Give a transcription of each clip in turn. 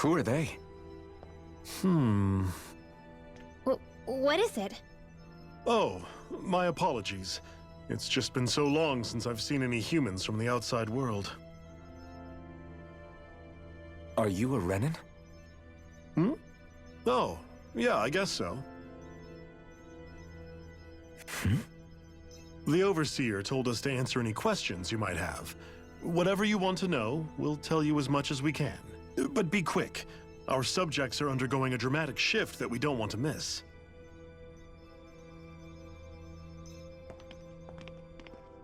Who are they? What is it? Oh, my apologies. It's just been so long since I've seen any humans from the outside world. Are you a Renan? Oh, yeah, I guess so. The Overseer told us to answer any questions you might have. Whatever you want to know, we'll tell you as much as we can. But be quick. Our subjects are undergoing a dramatic shift that we don't want to miss.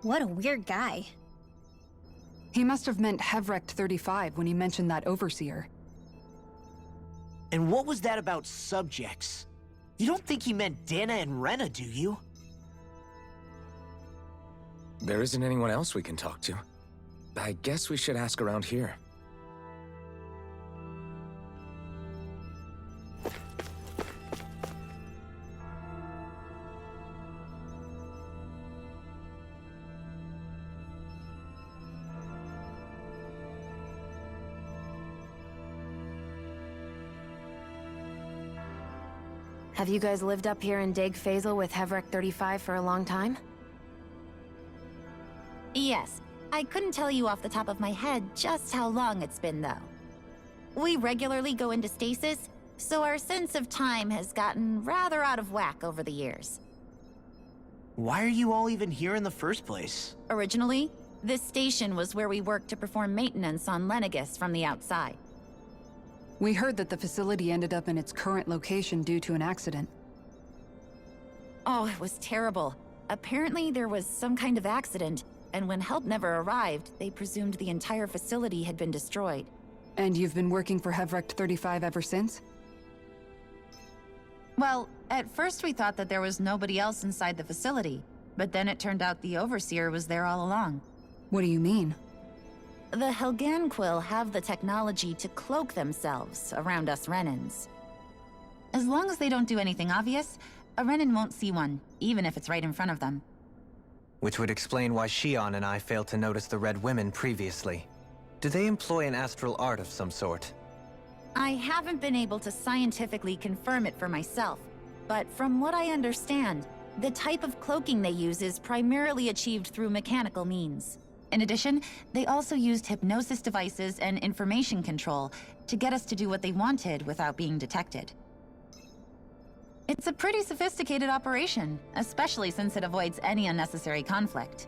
What a weird guy. He must have meant Hevrekt-35 when he mentioned that Overseer. And what was that about subjects? You don't think he meant Dana and Rena, do you? There isn't anyone else we can talk to. I guess we should ask around here. Have you guys lived up here in Deg Faisal with Hevrekt-35 for a long time? Yes. I couldn't tell you off the top of my head just how long it's been, though. We regularly go into stasis, so our sense of time has gotten rather out of whack over the years. Why are you all even here in the first place? Originally, this station was where we worked to perform maintenance on Lenegis from the outside. We heard that the facility ended up in its current location due to an accident. Oh, it was terrible. Apparently there was some kind of accident, and when help never arrived, they presumed the entire facility had been destroyed. And you've been working for Hevrekt-35 ever since? Well, at first we thought that there was nobody else inside the facility, but then it turned out the Overseer was there all along. What do you mean? The Helganquil have the technology to cloak themselves around us Renans. As long as they don't do anything obvious, a Renan won't see one, even if it's right in front of them. Which would explain why Shion and I failed to notice the Red Women previously. Do they employ an astral art of some sort? I haven't been able to scientifically confirm it for myself, but from what I understand, the type of cloaking they use is primarily achieved through mechanical means. In addition, they also used hypnosis devices and information control to get us to do what they wanted without being detected. It's a pretty sophisticated operation, especially since it avoids any unnecessary conflict.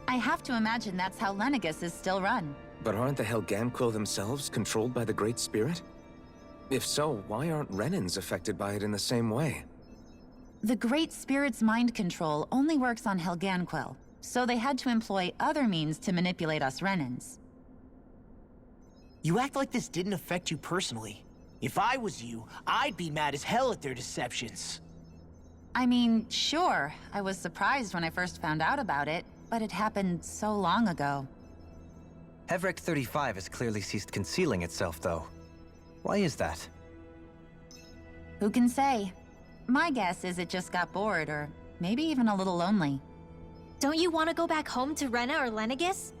I have to imagine that's how Lenegis is still run. But aren't the Helganquil themselves controlled by the Great Spirit? If so, why aren't Renans affected by it in the same way? The Great Spirit's mind control only works on Helganquil, so they had to employ other means to manipulate us Renans. You act like this didn't affect you personally. If I was you, I'd be mad as hell at their deceptions. I mean, sure, I was surprised when I first found out about it, but it happened so long ago. Hevrekt-35 has clearly ceased concealing itself, though. Why is that? Who can say? My guess is it just got bored, or maybe even a little lonely. Don't you want to go back home to Rena or Lenegis?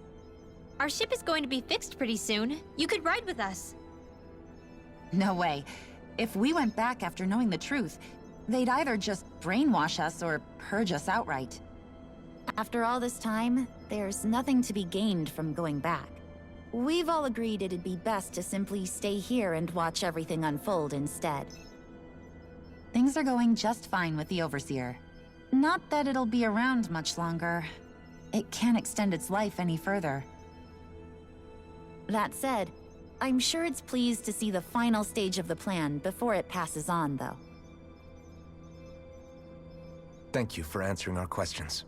Our ship is going to be fixed pretty soon. You could ride with us. No way. If we went back after knowing the truth, they'd either just brainwash us or purge us outright. After all this time, there's nothing to be gained from going back. We've all agreed it'd be best to simply stay here and watch everything unfold instead. Things are going just fine with the Overseer. Not that it'll be around much longer. It can't extend its life any further. That said, I'm sure it's pleased to see the final stage of the plan before it passes on, though. Thank you for answering our questions.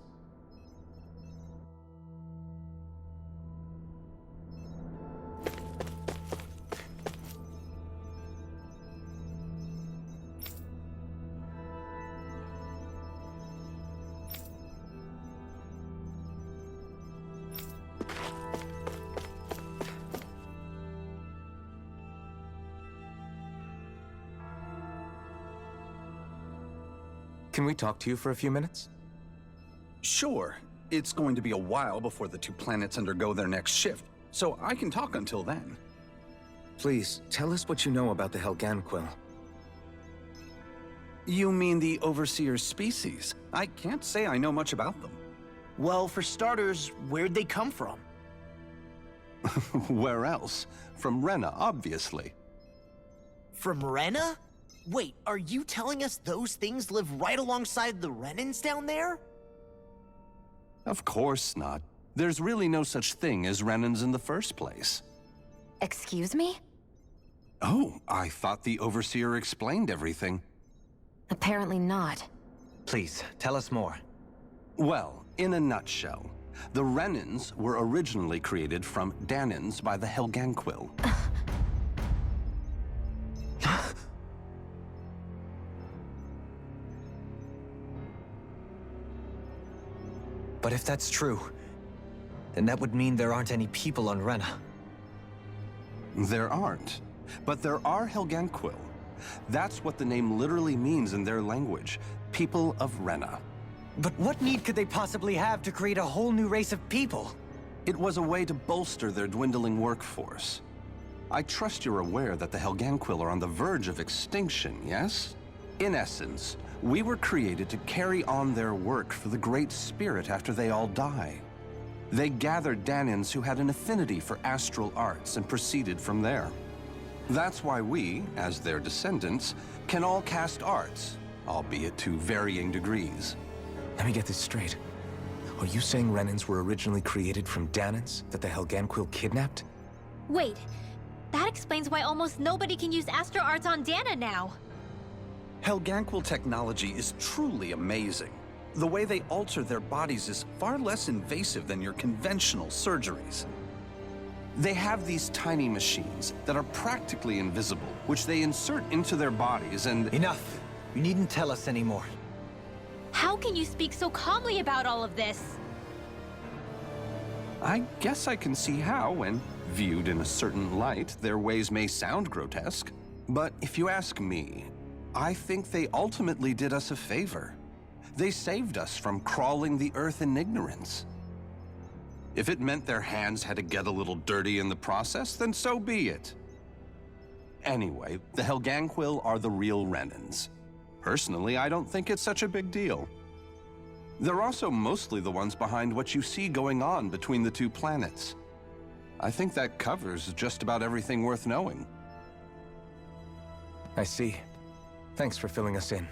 Can we talk to you for a few minutes? Sure. It's going to be a while before the two planets undergo their next shift, so I can talk until then. Please, tell us what you know about the Helganquil. You mean the Overseer's species? I can't say I know much about them. Well, for starters, where'd they come from? Where else? From Rena, obviously. From Rena? Wait, are you telling us those things live right alongside the Renans down there? Of course not. There's really no such thing as Renans in the first place. Excuse me? Oh, I thought the Overseer explained everything. Apparently not. Please, tell us more. Well, in a nutshell, the Renans were originally created from Danans by the Helganquil. But if that's true, then that would mean there aren't any people on Rena. There aren't, but there are Helganquil. That's what the name literally means in their language, people of Rena. But what need could they possibly have to create a whole new race of people? It was a way to bolster their dwindling workforce. I trust you're aware that the Helganquil are on the verge of extinction, yes? In essence, we were created to carry on their work for the Great Spirit after they all die. They gathered Danans who had an affinity for astral arts and proceeded from there. That's why we, as their descendants, can all cast arts, albeit to varying degrees. Let me get this straight. Are you saying Renans were originally created from Danans that the Helganquil kidnapped? Wait, that explains why almost nobody can use astral arts on Dana now. Helganquil technology is truly amazing. The way they alter their bodies is far less invasive than your conventional surgeries. They have these tiny machines that are practically invisible, which they insert into their bodies and— Enough! You needn't tell us anymore. How can you speak so calmly about all of this? I guess I can see how, when viewed in a certain light, their ways may sound grotesque. But if you ask me, I think they ultimately did us a favor. They saved us from crawling the earth in ignorance. If it meant their hands had to get a little dirty in the process, then so be it. Anyway, the Helganquil are the real Renans. Personally, I don't think it's such a big deal. They're also mostly the ones behind what you see going on between the two planets. I think that covers just about everything worth knowing. I see. Thanks for filling us in.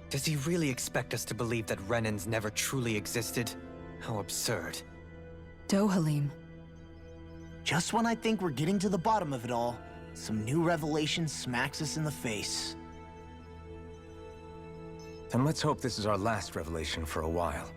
Does he really expect us to believe that Renans never truly existed? How absurd. Dohalim. Just when I think we're getting to the bottom of it all, some new revelation smacks us in the face. Then let's hope this is our last revelation for a while.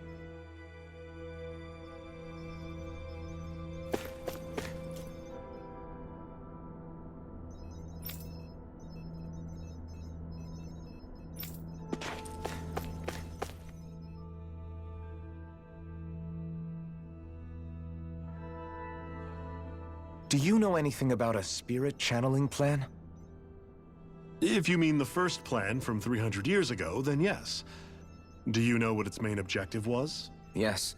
Do you know anything about a spirit channeling plan? If you mean the first plan from 300 years ago, then yes. Do you know what its main objective was? Yes.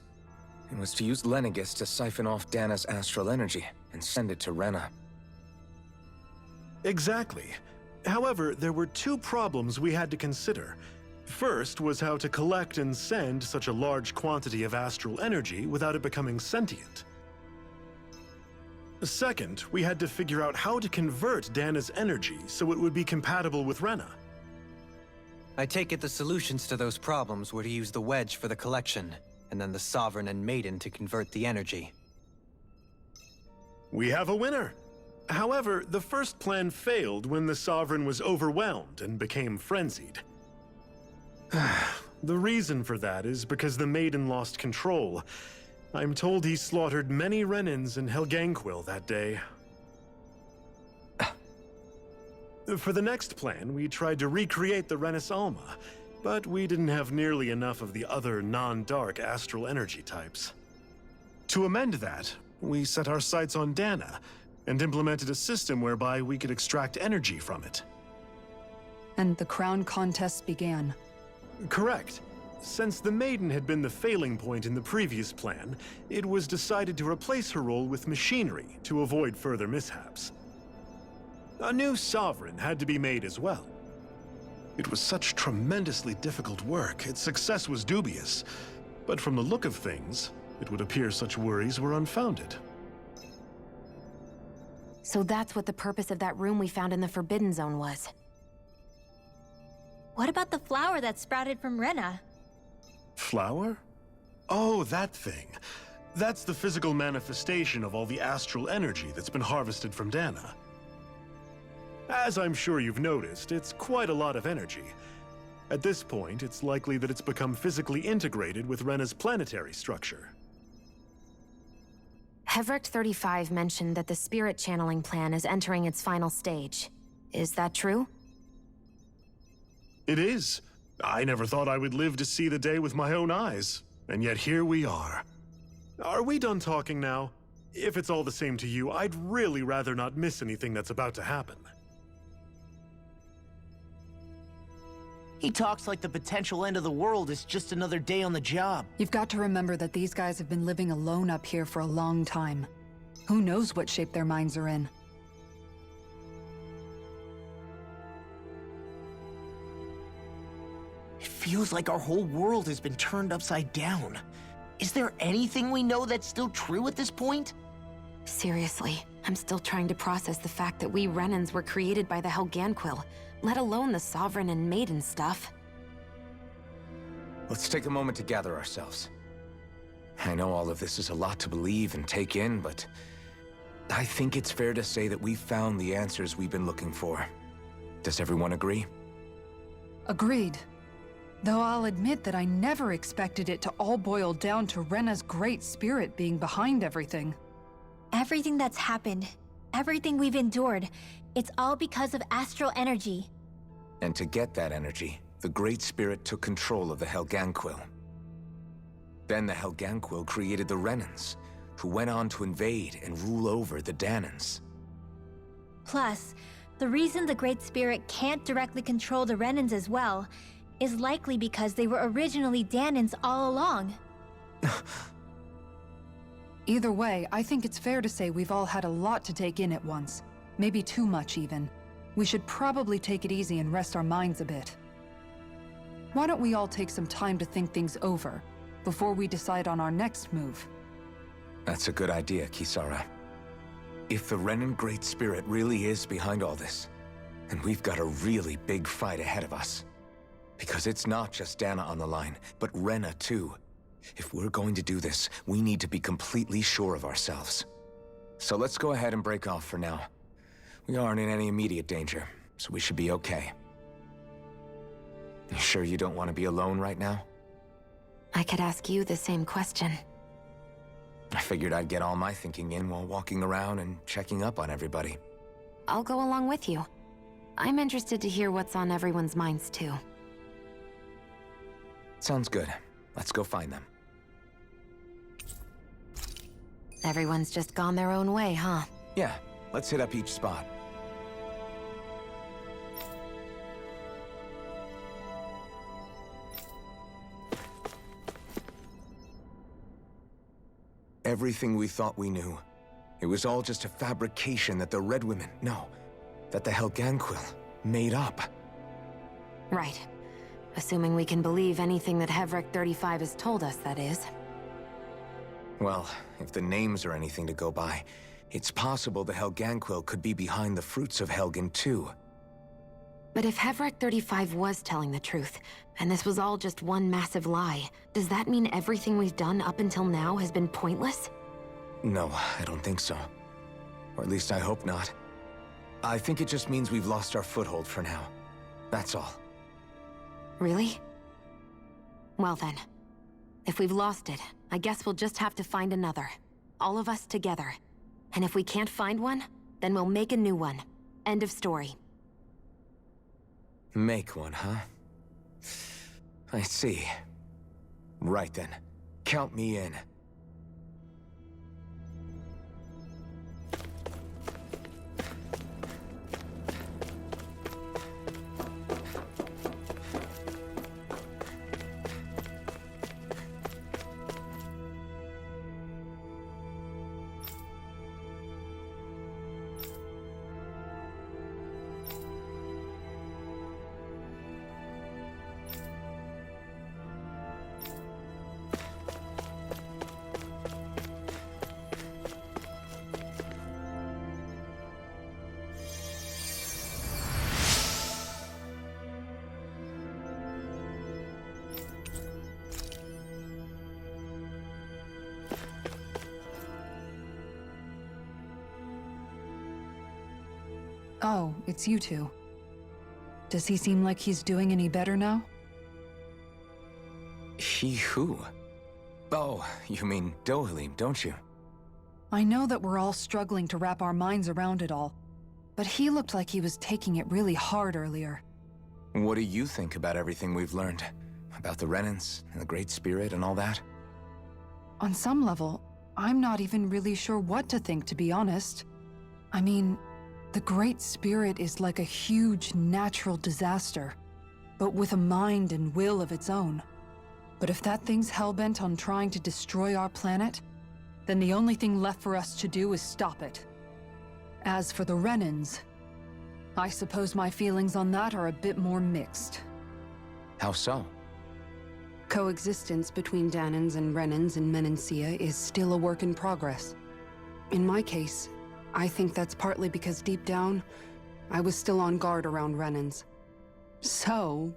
It was to use Lenegis to siphon off Dana's astral energy and send it to Rena. Exactly. However, there were two problems we had to consider. First was how to collect and send such a large quantity of astral energy without it becoming sentient. Second, we had to figure out how to convert Dana's energy so it would be compatible with Rena. I take it the solutions to those problems were to use the wedge for the collection, and then the Sovereign and Maiden to convert the energy. We have a winner! However, the first plan failed when the Sovereign was overwhelmed and became frenzied. The reason for that is because the Maiden lost control. I'm told he slaughtered many Renans and Helganquil that day. For the next plan, we tried to recreate the Renis Alma, but we didn't have nearly enough of the other non-dark astral energy types. To amend that, we set our sights on Dana, and implemented a system whereby we could extract energy from it. And the crown contest began. Correct. Since the Maiden had been the failing point in the previous plan, it was decided to replace her role with machinery to avoid further mishaps. A new sovereign had to be made as well. It was such tremendously difficult work, its success was dubious. But from the look of things, it would appear such worries were unfounded. So that's what the purpose of that room we found in the Forbidden Zone was. What about the flower that sprouted from Rena? Flower? Oh, that thing. That's the physical manifestation of all the astral energy that's been harvested from Dana. As I'm sure you've noticed, it's quite a lot of energy. At this point, it's likely that it's become physically integrated with Rena's planetary structure. Hevrekt-35 mentioned that the spirit channeling plan is entering its final stage. Is that true? It is. I never thought I would live to see the day with my own eyes, and yet here we are. Are we done talking now? If it's all the same to you, I'd really rather not miss anything that's about to happen. He talks like the potential end of the world is just another day on the job. You've got to remember that these guys have been living alone up here for a long time. Who knows what shape their minds are in? It feels like our whole world has been turned upside down. Is there anything we know that's still true at this point? Seriously, I'm still trying to process the fact that we Renans were created by the Helganquil, let alone the Sovereign and Maiden stuff. Let's take a moment to gather ourselves. I know all of this is a lot to believe and take in, but I think it's fair to say that we've found the answers we've been looking for. Does everyone agree? Agreed. Though I'll admit that I never expected it to all boil down to Rena's great spirit being behind everything. Everything that's happened, everything we've endured, it's all because of astral energy. And to get that energy, the Great Spirit took control of the Helganquil. Then the Helganquil created the Renans, who went on to invade and rule over the Danans. Plus, the reason the Great Spirit can't directly control the Renans as well is likely because they were originally Danans all along. Either way, I think it's fair to say we've all had a lot to take in at once. Maybe too much, even. We should probably take it easy and rest our minds a bit. Why don't we all take some time to think things over, before we decide on our next move? That's a good idea, Kisara. If the Renan Great Spirit really is behind all this, then we've got a really big fight ahead of us. Because it's not just Dana on the line, but Rena too. If we're going to do this, we need to be completely sure of ourselves. So let's go ahead and break off for now. We aren't in any immediate danger, so we should be okay. You sure you don't want to be alone right now? I could ask you the same question. I figured I'd get all my thinking in while walking around and checking up on everybody. I'll go along with you. I'm interested to hear what's on everyone's minds too. Sounds good. Let's go find them. Everyone's just gone their own way, huh? Yeah, let's hit up each spot. Everything we thought we knew, it was all just a fabrication that the Red Women, that the Helganquil made up. Right. Assuming we can believe anything that Hevrekt-35 has told us, that is. Well, if the names are anything to go by, it's possible the Helganquil could be behind the fruits of Helgen too. But if Hevrekt-35 was telling the truth, and this was all just one massive lie, does that mean everything we've done up until now has been pointless? No, I don't think so. Or at least I hope not. I think it just means we've lost our foothold for now. That's all. Really? Well then, if we've lost it, I guess we'll just have to find another. All of us together. And if we can't find one, then we'll make a new one. End of story. Make one, huh? I see. Right then. Count me in. Oh, it's you two. Does he seem like he's doing any better now? He who? Oh, you mean Dohalim, don't you? I know that we're all struggling to wrap our minds around it all, but he looked like he was taking it really hard earlier. What do you think about everything we've learned? About the Renans, and the Great Spirit, and all that? On some level, I'm not even really sure what to think, to be honest. I mean, the Great Spirit is like a huge natural disaster, but with a mind and will of its own. But if that thing's hellbent on trying to destroy our planet, then the only thing left for us to do is stop it. As for the Renans, I suppose my feelings on that are a bit more mixed. How so? Coexistence between Danans and Renans in Menancia is still a work in progress. In my case, I think that's partly because deep down, I was still on guard around Renans. So,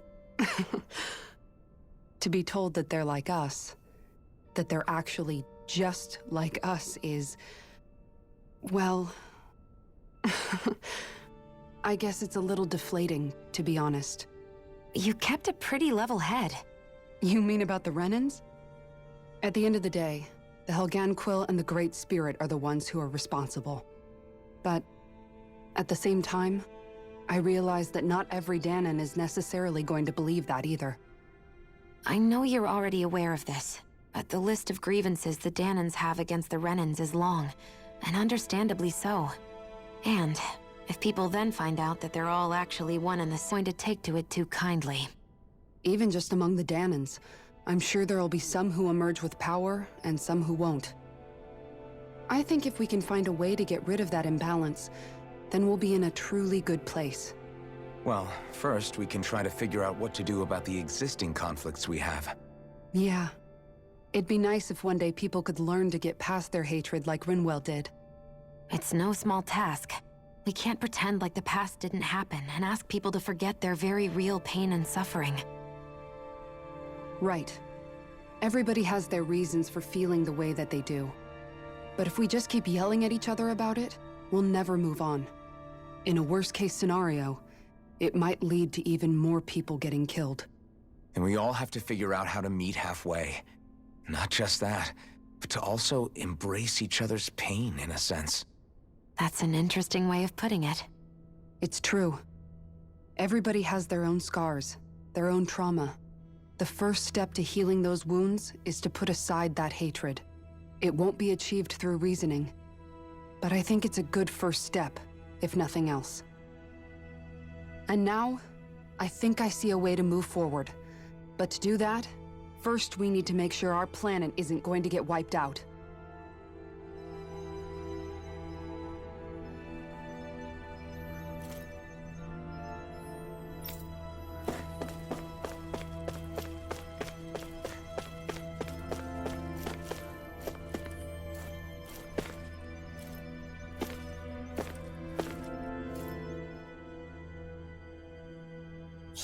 to be told that they're like us, that they're actually just like us is, well, I guess it's a little deflating, to be honest. You kept a pretty level head. You mean about the Renans? At the end of the day, the Helganquil and the Great Spirit are the ones who are responsible. But at the same time, I realize that not every Danan is necessarily going to believe that either. I know you're already aware of this, but the list of grievances the Danans have against the Renans is long, and understandably so. And if people then find out that they're all actually one and the same, going to take to it too kindly. Even just among the Danans, I'm sure there'll be some who emerge with power and some who won't. I think if we can find a way to get rid of that imbalance, then we'll be in a truly good place. Well, first we can try to figure out what to do about the existing conflicts we have. Yeah. It'd be nice if one day people could learn to get past their hatred like Rinwell did. It's no small task. We can't pretend like the past didn't happen and ask people to forget their very real pain and suffering. Right. Everybody has their reasons for feeling the way that they do. But if we just keep yelling at each other about it, we'll never move on. In a worst-case scenario, it might lead to even more people getting killed. And we all have to figure out how to meet halfway. Not just that, but to also embrace each other's pain, in a sense. That's an interesting way of putting it. It's true. Everybody has their own scars, their own trauma. The first step to healing those wounds is to put aside that hatred. It won't be achieved through reasoning. But I think it's a good first step, if nothing else. And now, I think I see a way to move forward. But to do that, first we need to make sure our planet isn't going to get wiped out.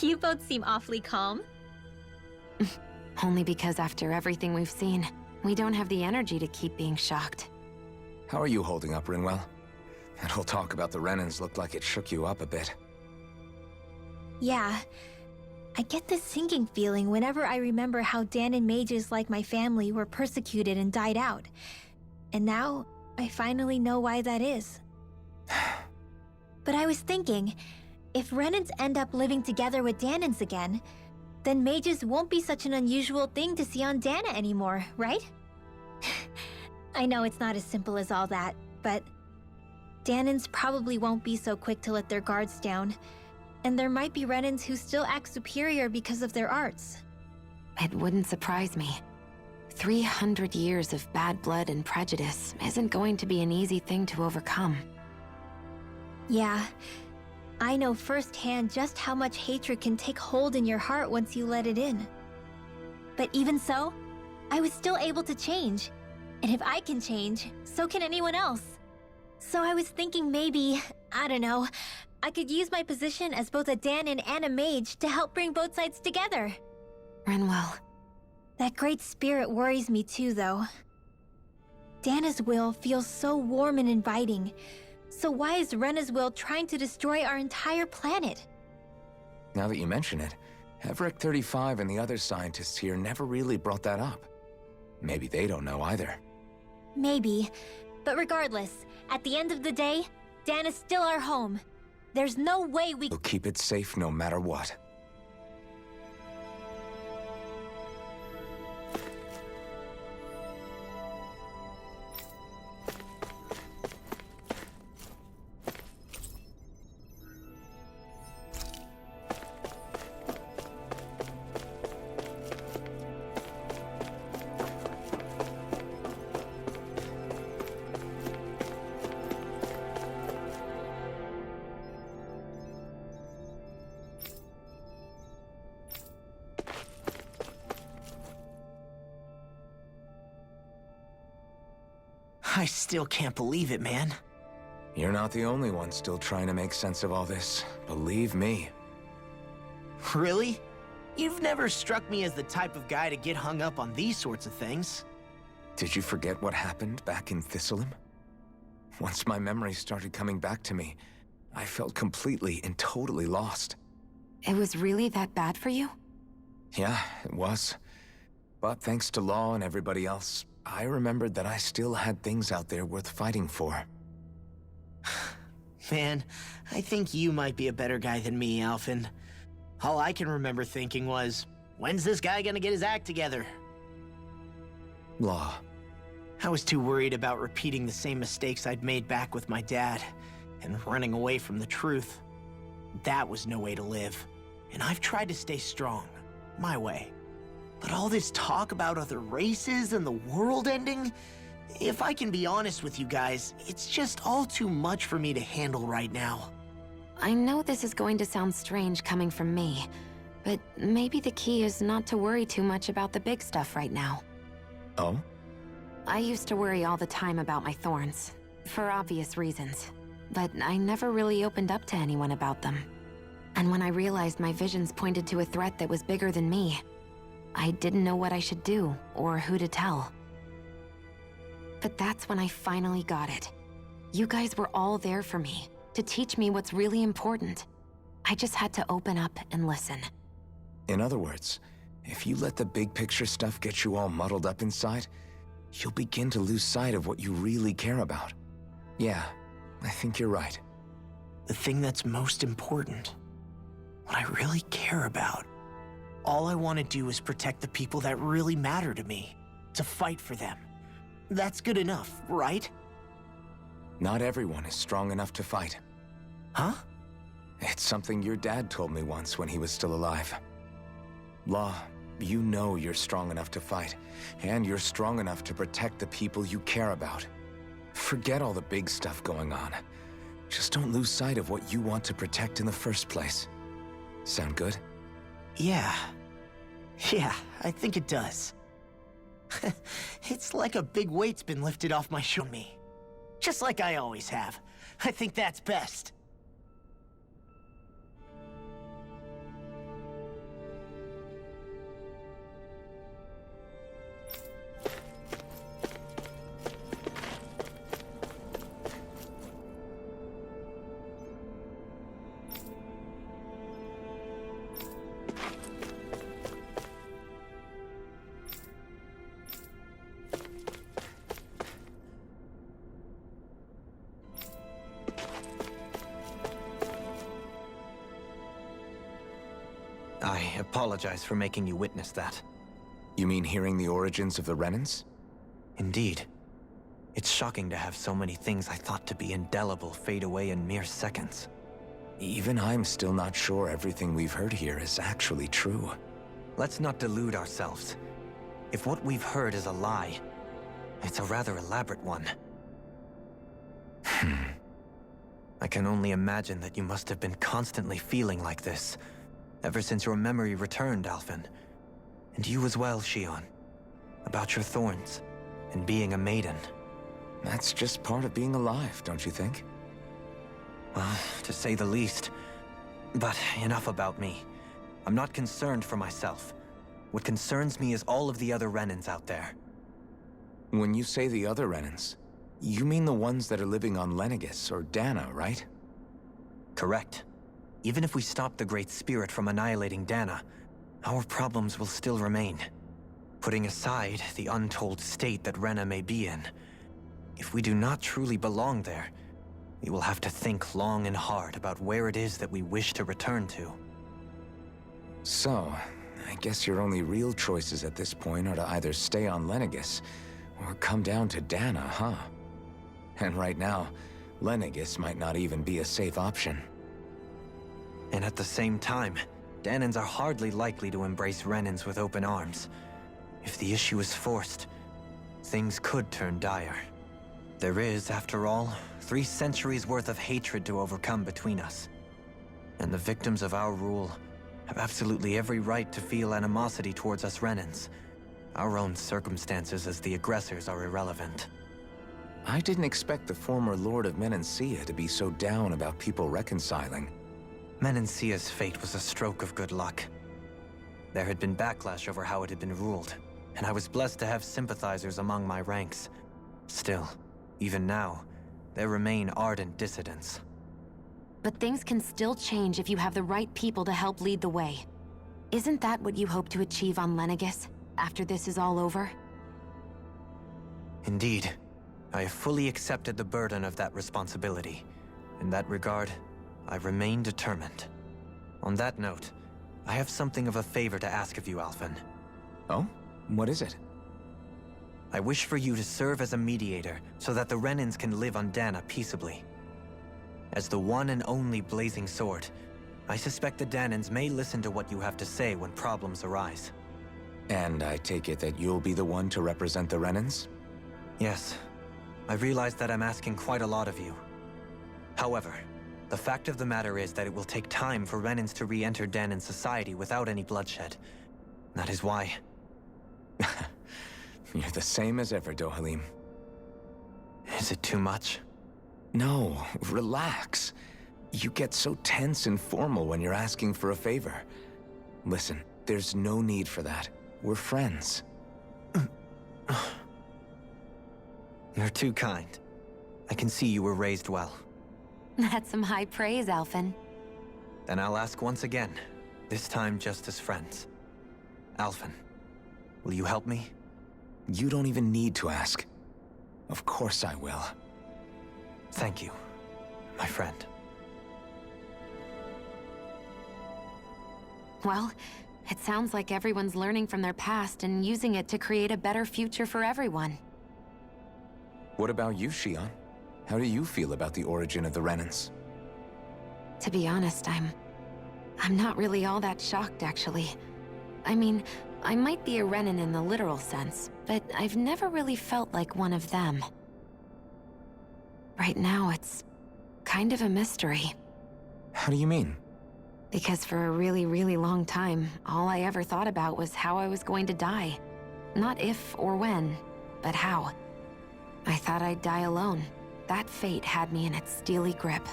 You both seem awfully calm. Only because after everything we've seen, we don't have the energy to keep being shocked. How are you holding up, Rinwell? That whole talk about the Renans looked like it shook you up a bit. Yeah. I get this sinking feeling whenever I remember how Danan mages like my family were persecuted and died out. And now, I finally know why that is. But I was thinking, if Renans end up living together with Danans again, then mages won't be such an unusual thing to see on Dana anymore, right? I know it's not as simple as all that, but Danans probably won't be so quick to let their guards down, and there might be Renans who still act superior because of their arts. It wouldn't surprise me. 300 years of bad blood and prejudice isn't going to be an easy thing to overcome. Yeah. I know firsthand just how much hatred can take hold in your heart once you let it in. But even so, I was still able to change. And if I can change, so can anyone else. So I was thinking maybe, I don't know, I could use my position as both a Danan and a mage to help bring both sides together. Rinwell. That great spirit worries me too, though. Dana's will feels so warm and inviting, So why is Rena's will trying to destroy our entire planet? Now that you mention it, Hevrekt-35 and the other scientists here never really brought that up. Maybe they don't know either. Maybe. But regardless, at the end of the day, Dan is still our home. There's no way we— We'll keep it safe no matter what. I still can't believe it, man. You're not the only one still trying to make sense of all this. Believe me. Really? You've never struck me as the type of guy to get hung up on these sorts of things. Did you forget what happened back in Thistleum? Once my memories started coming back to me, I felt completely and totally lost. It was really that bad for you? Yeah, it was. But thanks to Law and everybody else, I remembered that I still had things out there worth fighting for. Man, I think you might be a better guy than me, Alphen. All I can remember thinking was, when's this guy gonna get his act together? Law. I was too worried about repeating the same mistakes I'd made back with my dad, and running away from the truth. That was no way to live, and I've tried to stay strong, my way. But all this talk about other races and the world ending, if I can be honest with you guys, it's just all too much for me to handle right now. I know this is going to sound strange coming from me, but maybe the key is not to worry too much about the big stuff right now. Oh? I used to worry all the time about my thorns, for obvious reasons, but I never really opened up to anyone about them. And when I realized my visions pointed to a threat that was bigger than me, I didn't know what I should do, or who to tell. But that's when I finally got it. You guys were all there for me, to teach me what's really important. I just had to open up and listen. In other words, if you let the big picture stuff get you all muddled up inside, you'll begin to lose sight of what you really care about. Yeah, I think you're right. The thing that's most important, what I really care about. All I want to do is protect the people that really matter to me, to fight for them. That's good enough, right? Not everyone is strong enough to fight. Huh? It's something your dad told me once when he was still alive. Law, you know you're strong enough to fight, and you're strong enough to protect the people you care about. Forget all the big stuff going on. Just don't lose sight of what you want to protect in the first place. Sound good? Yeah, I think it does. It's like a big weight's been lifted off my shoulder. Just like I always have. I think that's best. I apologize for making you witness that. You mean hearing the origins of the Renans? Indeed. It's shocking to have so many things I thought to be indelible fade away in mere seconds. Even I'm still not sure everything we've heard here is actually true. Let's not delude ourselves. If what we've heard is a lie, it's a rather elaborate one. I can only imagine that you must have been constantly feeling like this, ever since your memory returned, Alphen. And you as well, Shion. About your thorns, and being a maiden. That's just part of being alive, don't you think? Well, to say the least. But enough about me. I'm not concerned for myself. What concerns me is all of the other Renans out there. When you say the other Renans, You mean the ones that are living on Lenegis or Dana, right? Correct. Even if we stop the Great Spirit from annihilating Dana, our problems will still remain. Putting aside the untold state that Renan may be in, if we do not truly belong there, we will have to think long and hard about where it is that we wish to return to. So, I guess your only real choices at this point are to either stay on Lenegis or come down to Dana, huh? And right now, Lenegis might not even be a safe option. And at the same time, Danans are hardly likely to embrace Renans with open arms. If the issue is forced, things could turn dire. There is, after all, 3 centuries worth of hatred to overcome between us. And the victims of our rule have absolutely every right to feel animosity towards us Renans. Our own circumstances as the aggressors are irrelevant. I didn't expect the former Lord of Menancia to be so down about people reconciling. Menancia's fate was a stroke of good luck. There had been backlash over how it had been ruled, and I was blessed to have sympathizers among my ranks. Still, even now, there remain ardent dissidents. But things can still change if you have the right people to help lead the way. Isn't that what you hope to achieve on Lenegis, after this is all over? Indeed. I have fully accepted the burden of that responsibility. In that regard, I remain determined. On that note, I have something of a favor to ask of you, Alphen. Oh? What is it? I wish for you to serve as a mediator so that the Renans can live on Dana peaceably. As the one and only Blazing Sword, I suspect the Danans may listen to what you have to say when problems arise. And I take it that you'll be the one to represent the Renans? Yes. I realize that I'm asking quite a lot of you. However, the fact of the matter is that it will take time for Renans to re-enter Danan society without any bloodshed. That is why... You're the same as ever, Dohalim. Is it too much? No, relax. You get so tense and formal when you're asking for a favor. Listen, there's no need for that. We're friends. You're too kind. I can see you were raised well. That's some high praise, Alphen. Then I'll ask once again, this time just as friends. Alphen, will you help me? You don't even need to ask. Of course I will. Thank you, my friend. Well, it sounds like everyone's learning from their past and using it to create a better future for everyone. What about you, Shion? How do you feel about the origin of the Renans? To be honest, I'm not really all that shocked, actually. I mean, I might be a Renan in the literal sense, but I've never really felt like one of them. Right now, it's kind of a mystery. How do you mean? Because for a really, really long time, all I ever thought about was how I was going to die. Not if or when, but how. I thought I'd die alone. That fate had me in its steely grip.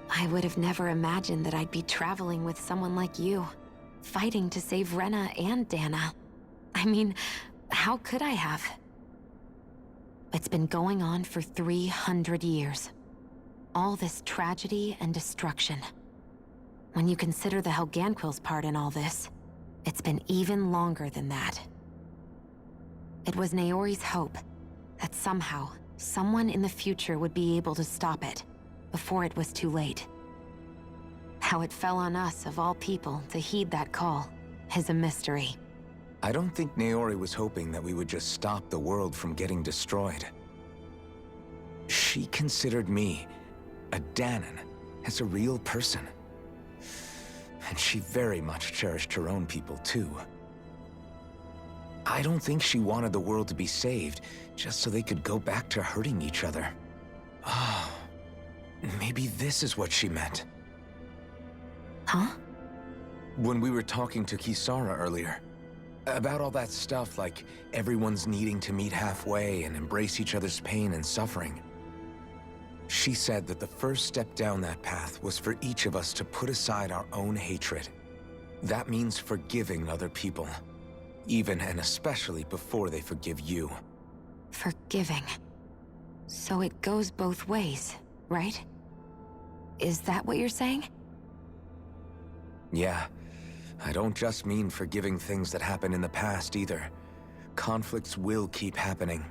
I would have never imagined that I'd be traveling with someone like you, fighting to save Rena and Dana. I mean, how could I have? It's been going on for 300 years. All this tragedy and destruction. When you consider the Helganquil's part in all this, it's been even longer than that. It was Naori's hope that somehow, someone in the future would be able to stop it, before it was too late. How it fell on us, of all people, to heed that call, is a mystery. I don't think Naori was hoping that we would just stop the world from getting destroyed. She considered me, a Danan, as a real person. And she very much cherished her own people, too. I don't think she wanted the world to be saved, just so they could go back to hurting each other. Oh, maybe this is what she meant. Huh? When we were talking to Kisara earlier, about all that stuff like everyone's needing to meet halfway and embrace each other's pain and suffering. She said that the first step down that path was for each of us to put aside our own hatred. That means forgiving other people, even and especially before they forgive you. Forgiving. So it goes both ways, right? Is that what you're saying? Yeah. I don't just mean forgiving things that happened in the past either. Conflicts will keep happening.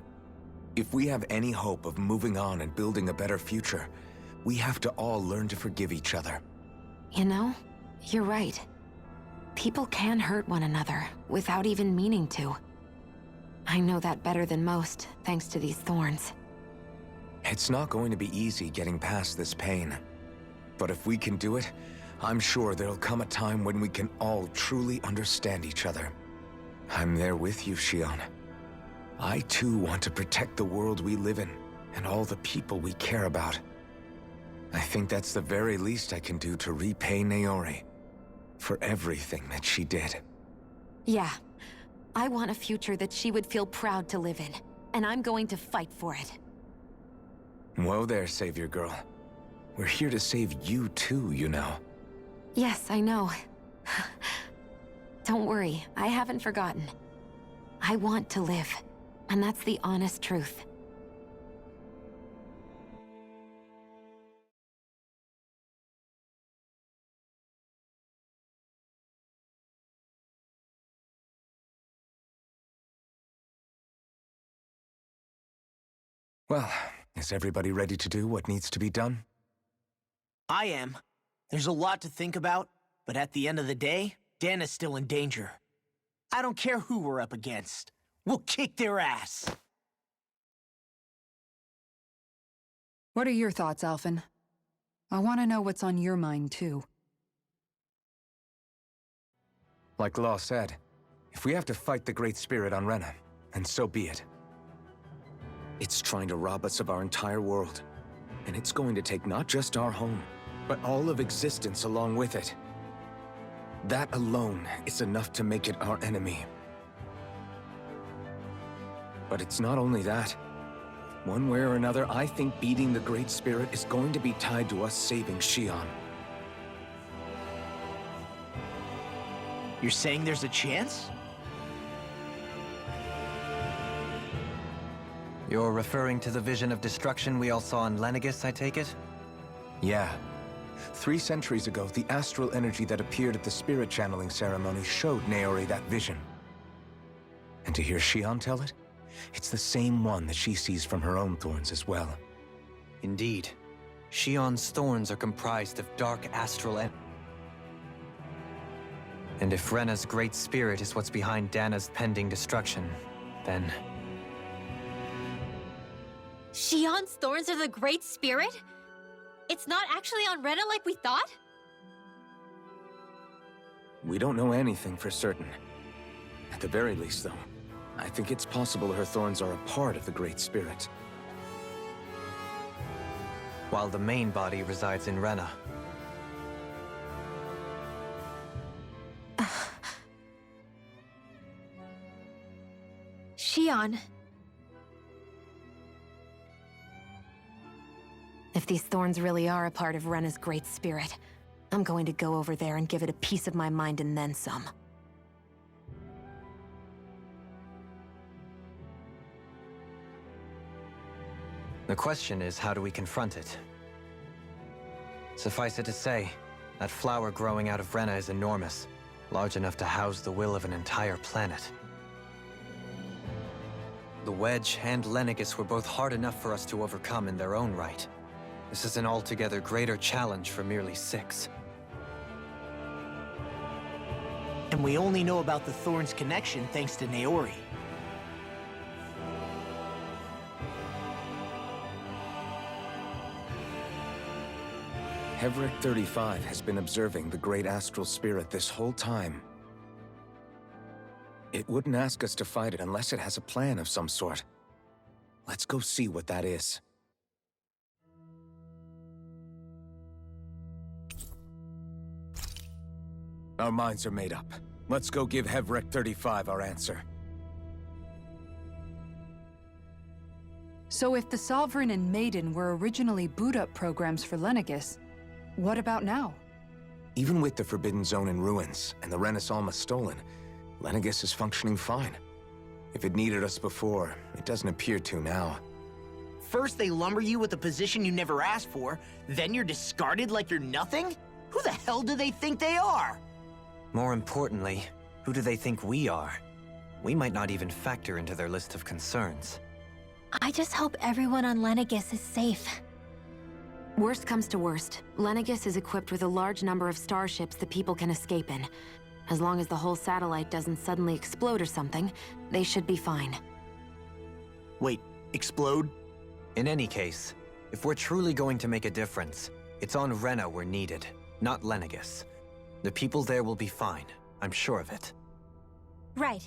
If we have any hope of moving on and building a better future, we have to all learn to forgive each other. You know, you're right. People can hurt one another without even meaning to. I know that better than most, thanks to these thorns. It's not going to be easy getting past this pain. But if we can do it, I'm sure there'll come a time when we can all truly understand each other. I'm there with you, Shion. I too want to protect the world we live in, and all the people we care about. I think that's the very least I can do to repay Naori for everything that she did. Yeah. I want a future that she would feel proud to live in, and I'm going to fight for it. Whoa there, Savior Girl. We're here to save you too, you know. Yes, I know. Don't worry, I haven't forgotten. I want to live, and that's the honest truth. Well, is everybody ready to do what needs to be done? I am. There's a lot to think about, but at the end of the day, Dan is still in danger. I don't care who we're up against. We'll kick their ass. What are your thoughts, Alphen? I want to know what's on your mind, too. Like Law said, if we have to fight the Great Spirit on Renan, then so be it. It's trying to rob us of our entire world. And it's going to take not just our home, but all of existence along with it. That alone is enough to make it our enemy. But it's not only that. One way or another, I think beating the Great Spirit is going to be tied to us saving Shion. You're saying there's a chance? You're referring to the vision of destruction we all saw in Lenegis, I take it? Yeah. 3 centuries ago, the astral energy that appeared at the spirit channeling ceremony showed Naori that vision. And to hear Shion tell it, it's the same one that she sees from her own thorns as well. Indeed. Shion's thorns are comprised of dark astral energy. And if Rena's great spirit is what's behind Dana's pending destruction, then... Shion's thorns are the Great Spirit? It's not actually on Rena like we thought? We don't know anything for certain. At the very least, though, I think it's possible her thorns are a part of the Great Spirit. While the main body resides in Rena. Shion. If these thorns really are a part of Rena's great spirit, I'm going to go over there and give it a piece of my mind and then some. The question is, how do we confront it? Suffice it to say, that flower growing out of Rena is enormous, large enough to house the will of an entire planet. The Wedge and Lenegis were both hard enough for us to overcome in their own right. This is an altogether greater challenge for merely 6. And we only know about the Thorns' connection thanks to Naori. Hevrekt-35 has been observing the Great Astral Spirit this whole time. It wouldn't ask us to fight it unless it has a plan of some sort. Let's go see what that is. Our minds are made up. Let's go give Hevrekt-35 our answer. So if the Sovereign and Maiden were originally boot-up programs for Lenegis, what about now? Even with the Forbidden Zone in ruins and the Renaissance stolen, Lenegis is functioning fine. If it needed us before, it doesn't appear to now. First they lumber you with a position you never asked for, then you're discarded like you're nothing? Who the hell do they think they are? More importantly, who do they think we are? We might not even factor into their list of concerns. I just hope everyone on Lenegis is safe. Worst comes to worst, Lenegis is equipped with a large number of starships that people can escape in. As long as the whole satellite doesn't suddenly explode or something, they should be fine. Wait, explode? In any case, if we're truly going to make a difference, it's on Rena we're needed, not Lenegis. The people there will be fine, I'm sure of it. Right.